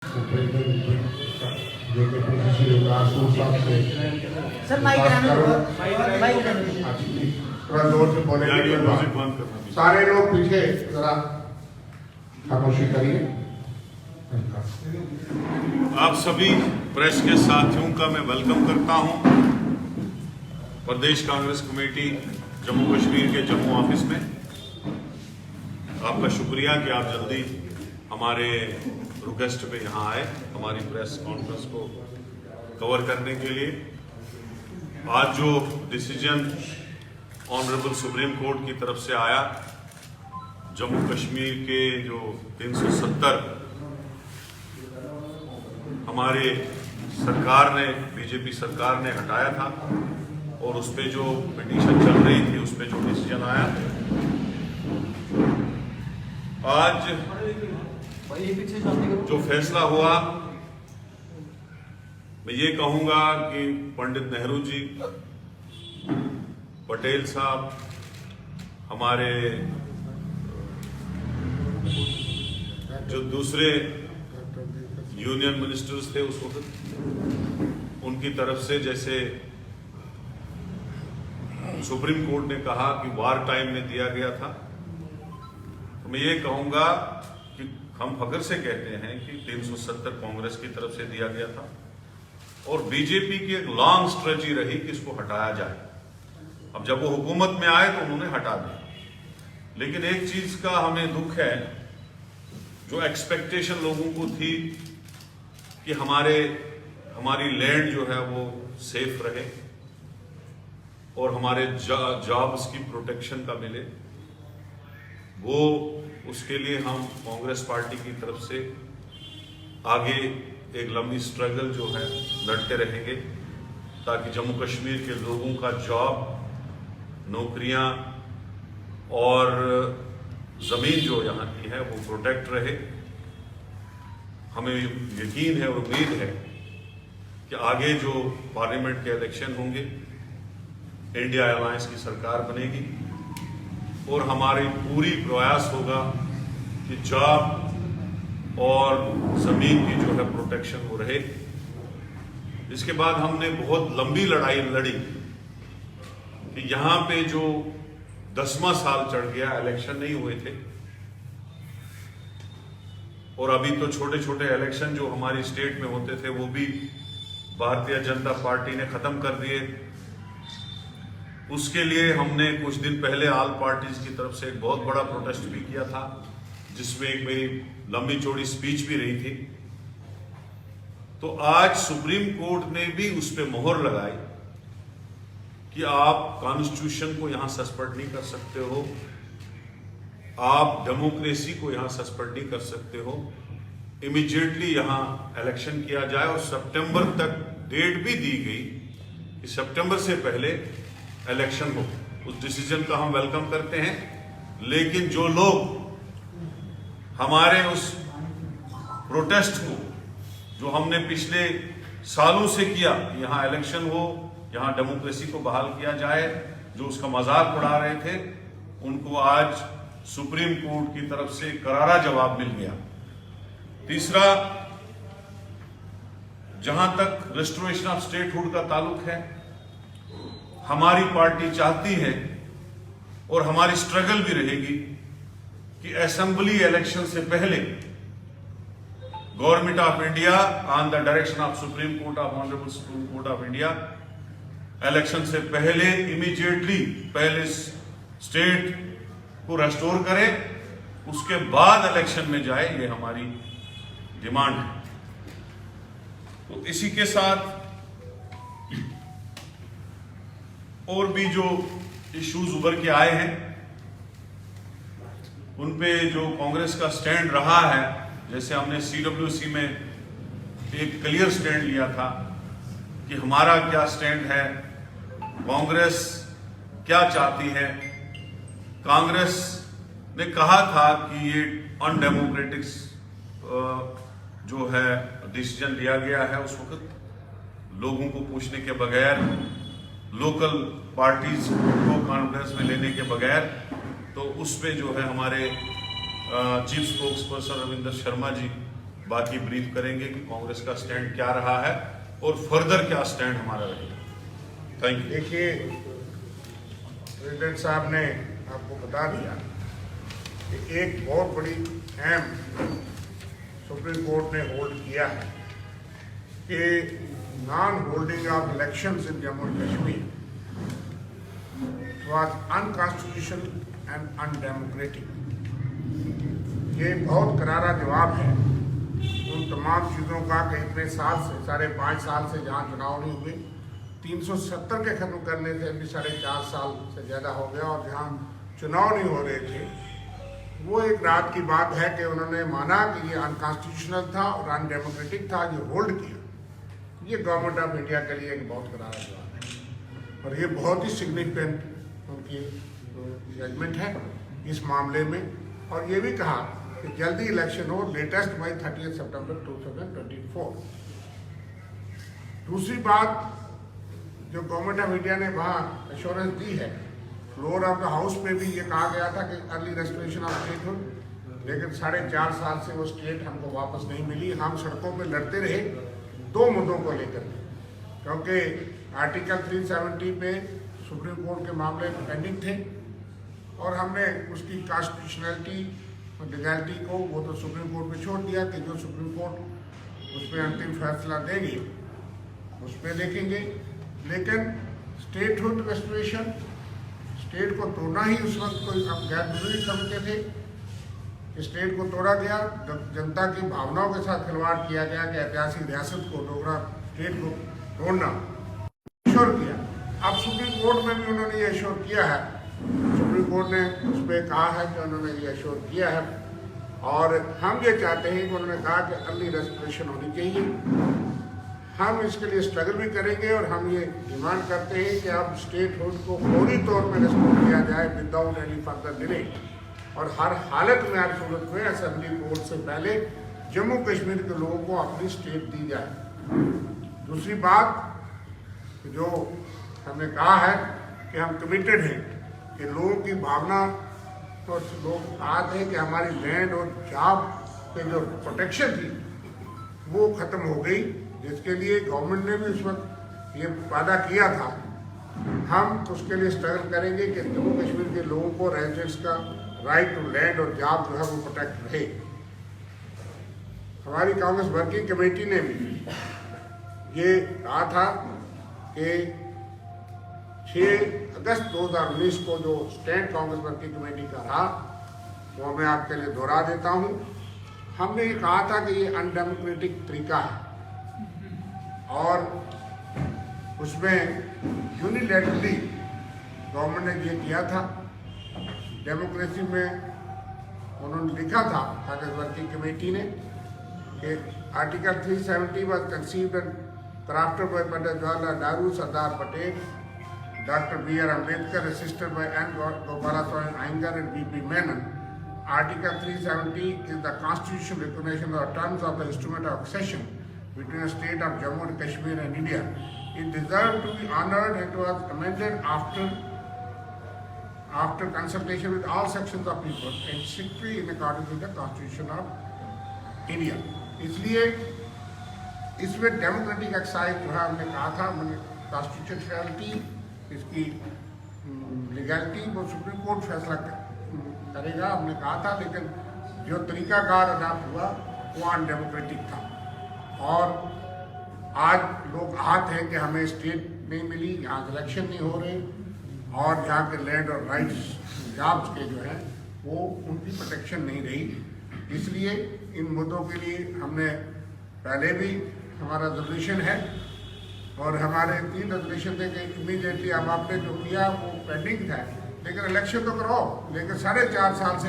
Sir mic थोड़ा जोर से बोले। सारे लोग पीछे जरा खामोशी करिए। आप सभी प्रेस के साथियों का मैं वेलकम करता हूं प्रदेश कांग्रेस कमेटी जम्मू कश्मीर के जम्मू ऑफिस में। आपका शुक्रिया कि आप जल्दी हमारे रिक्वेस्ट पे यहाँ आए हमारी प्रेस कॉन्फ्रेंस को कवर करने के लिए। आज जो डिसीजन ऑनरेबल सुप्रीम कोर्ट की तरफ से आया, जम्मू कश्मीर के जो 370 हमारे सरकार ने, बीजेपी सरकार ने हटाया था और उस पे जो पिटीशन चल रही थी, उस पे जो डिसीजन आया, आज जो फैसला हुआ, मैं ये कहूंगा कि पंडित नेहरू जी, पटेल साहब, हमारे जो दूसरे यूनियन मिनिस्टर्स थे उस वक्त, उनकी तरफ से, जैसे सुप्रीम कोर्ट ने कहा कि वार टाइम में दिया गया था, तो मैं ये कहूंगा कि हम फख्र से कहते हैं कि 370 कांग्रेस की तरफ से दिया गया था और बीजेपी की एक लॉन्ग स्ट्रेटजी रही कि इसको हटाया जाए। अब जब वो हुकूमत में आए तो उन्होंने हटा दिया, लेकिन एक चीज का हमें दुख है, जो एक्सपेक्टेशन लोगों को थी कि हमारी लैंड जो है वो सेफ रहे और हमारे जॉब्स की प्रोटेक्शन का मिले, वो उसके लिए हम कांग्रेस पार्टी की तरफ से आगे एक लंबी स्ट्रगल जो है लड़ते रहेंगे, ताकि जम्मू कश्मीर के लोगों का जॉब, नौकरियां और जमीन जो यहाँ की है वो प्रोटेक्ट रहे। हमें यकीन है और उम्मीद है कि आगे जो पार्लियामेंट के इलेक्शन होंगे, इंडिया अलायंस की सरकार बनेगी और हमारी पूरी प्रयास होगा कि जॉब और जमीन की जो है प्रोटेक्शन वो रहे। इसके बाद हमने बहुत लंबी लड़ाई लड़ी कि यहां पे जो 10वां साल चढ़ गया, इलेक्शन नहीं हुए थे और अभी तो छोटे छोटे इलेक्शन जो हमारी स्टेट में होते थे वो भी भारतीय जनता पार्टी ने खत्म कर दिए। उसके लिए हमने कुछ दिन पहले ऑल पार्टीज की तरफ से एक बहुत बड़ा प्रोटेस्ट भी किया था, जिसमें एक मेरी लंबी चौड़ी स्पीच भी रही थी। तो आज सुप्रीम कोर्ट ने भी उस पर मोहर लगाई कि आप कॉन्स्टिट्यूशन को यहां सस्पेंड नहीं कर सकते हो, आप डेमोक्रेसी को यहां सस्पेंड नहीं कर सकते हो, इमीडिएटली यहां इलेक्शन किया जाए। और सितंबर तक डेट भी दी गई कि सितंबर से पहले इलेक्शन हो। उस डिसीजन का हम वेलकम करते हैं, लेकिन जो लोग हमारे उस प्रोटेस्ट को, जो हमने पिछले सालों से किया, यहाँ इलेक्शन हो, यहाँ डेमोक्रेसी को बहाल किया जाए, जो उसका मजाक उड़ा रहे थे, उनको आज सुप्रीम कोर्ट की तरफ से करारा जवाब मिल गया। तीसरा, जहां तक रेस्टोरेशन ऑफ स्टेटहुड का ताल्लुक है, हमारी पार्टी चाहती है और हमारी स्ट्रगल भी रहेगी कि असेंबली इलेक्शन से पहले government of India on the direction of supreme court of honourable supreme court of India election से पहले इमीडिएटली पहले स्टेट को रेस्टोर करे, उसके बाद इलेक्शन में जाए, ये हमारी डिमांड है। तो इसी के साथ और भी जो इश्यूज उभर के आए हैं, उन पे जो कांग्रेस का स्टैंड रहा है, जैसे हमने CWC में एक क्लियर स्टैंड लिया था कि हमारा क्या स्टैंड है, कांग्रेस क्या चाहती है। कांग्रेस ने कहा था कि ये अनडेमोक्रेटिक जो है डिसीजन लिया गया है, उस वक्त लोगों को पूछने के बगैर, लोकल पार्टीज को कॉन्फ्रेंस में लेने के बगैर। तो उस पे जो है हमारे chief spokesperson Ravinder Sharma ji बाकी ब्रीफ करेंगे कि कांग्रेस का स्टैंड क्या रहा है और फर्दर क्या स्टैंड हमारा रहेगा। Thank you. देखिए, प्रेसिडेंट साहब ने आपको बता दिया कि एक बहुत बड़ी अहम सुप्रीम कोर्ट ने होल्ड किया है कि non holding of elections in Jammu and Kashmir was unconstitutional and undemocratic. ये बहुत करारा जवाब है उन तमाम चीज़ों का कि इतने साल से 5.5 साल से जहाँ चुनाव नहीं हुए, 370 के खत्म करने से अभी 4.5 साल से ज़्यादा हो गया, और जहाँ चुनाव नहीं हो रहे थे, वो एक रात की बात है कि उन्होंने माना कि ये अनकॉन्स्टिट्यूशनल था और अनडेमोक्रेटिक था, ये होल्ड किया। ये गवर्नमेंट ऑफ इंडिया के लिए एक बहुत करारा जवाब है और ये बहुत ही सिग्निफिकेंट उनकी जजमेंट है इस मामले में। और ये भी कहा कि जल्दी इलेक्शन हो, लेटेस्ट बाई 30 सितंबर 2024। दूसरी बात जो गवर्नमेंट ऑफ इंडिया ने वहाँ एश्योरेंस दी है, फ्लोर ऑफ द हाउस पे भी ये कहा गया था कि अर्ली रेस्टोरेशन ऑफ स्टेटहुड, लेकिन 4.5 साल से वो स्टेट हमको वापस नहीं मिली। हम सड़कों पे लड़ते रहे 2 मुद्दों को लेकर, क्योंकि आर्टिकल 370 पे सुप्रीम कोर्ट के मामले पेंडिंग थे और हमने उसकी कॉन्स्टिट्यूशनलिटी और लीगैलिटी को वो तो सुप्रीम कोर्ट में छोड़ दिया कि जो सुप्रीम कोर्ट उस पर अंतिम फैसला देगी उस पर देखेंगे। लेकिन स्टेटहुड रेस्टोरेशन, स्टेट को तोड़ना ही उस वक्त कोई हम गैर जरूरी समझते थे। स्टेट को तोड़ा गया, जनता की भावनाओं के साथ खिलवाड़ किया गया कि ऐतिहासिक रियासत को, डोगरा स्टेट को तोड़ना एश्योर किया। अब सुप्रीम कोर्ट में भी उन्होंने ये एश्योर किया है, सुप्रीम कोर्ट ने उस पर कहा है कि उन्होंने ये एश्योर किया है, और हम ये चाहते हैं कि उन्होंने कहा कि अर्ली रेस्टोरेशन होनी चाहिए। हम इसके लिए स्ट्रगल भी करेंगे और हम ये डिमांड करते हैं कि अब स्टेटहुड को फौरी तौर पर रेस्टोर किया जाए विदाउट एनी फर्दर डिले, और हर हालत में, हर सूरत में असेंबली कोर्ट से पहले जम्मू कश्मीर के लोगों को अपनी स्टेट दी जाए। दूसरी बात जो हमने कहा है कि हम कमिटेड हैं कि लोगों की भावना, तो लोग चाहते हैं कि हमारी लैंड और जॉब पे जो प्रोटेक्शन थी वो ख़त्म हो गई, जिसके लिए गवर्नमेंट ने भी उस वक्त ये वादा किया था। हम उसके लिए स्ट्रगल करेंगे कि जम्मू कश्मीर के लोगों को, रेजिडेंट्स का राइट टू लैंड और जॉब जो है वो प्रोटेक्ट रहे। हमारी कांग्रेस वर्किंग कमेटी ने भी ये कहा था कि 6 अगस्त 2019 को जो स्टैंड कांग्रेस वर्किंग कमेटी का रहा, वो मैं आपके लिए दोहरा देता हूँ। हमने ये कहा था कि ये अनडेमोक्रेटिक तरीका है और उसमें यूनिलैटरली गवर्नमेंट ने ये किया था। डेमोक्रेसी में उन्होंने लिखा था कांग्रेस वर्किंग कमेटी ने कि article 370 was conceived and crafted by Pandit Jawaharlal Nehru, Sardar Patel, Dr. B.R. Ambedkar, assisted by N. Gopalaswamy Iyengar and B.P. Menon. Article 370 is the constitutional recognition of the terms of the instrument of accession between the state of Jammu and Kashmir and India. It deserved to be honored and it was amended after consultation with all sections of people and strictly in accordance with the Constitution of India. इसलिए इसमें democratic excise जो है हमने कहा था, मैंने constitutionality, इसकी legality वो सुप्रीम कोर्ट फैसला करेगा, हमने कहा था। लेकिन जो तरीकाकार अडाप्ट हुआ वो अनडेमोक्रेटिक था और आज लोग आहत हैं कि हमें स्टेट नहीं मिली, यहाँ इलेक्शन नहीं हो रहे और जहाँ के लैंड और राइट्स जॉब्स के जो है वो उनकी प्रोटेक्शन नहीं रही। इसलिए इन मुद्दों के लिए हमने पहले भी हमारा रेजोल्यूशन है और हमारे 3 रेजोल्यूशन थे कि इमीडिएटली अब आपने जो किया वो पेंडिंग था, लेकिन इलेक्शन तो कराओ, लेकिन 4.5 साल से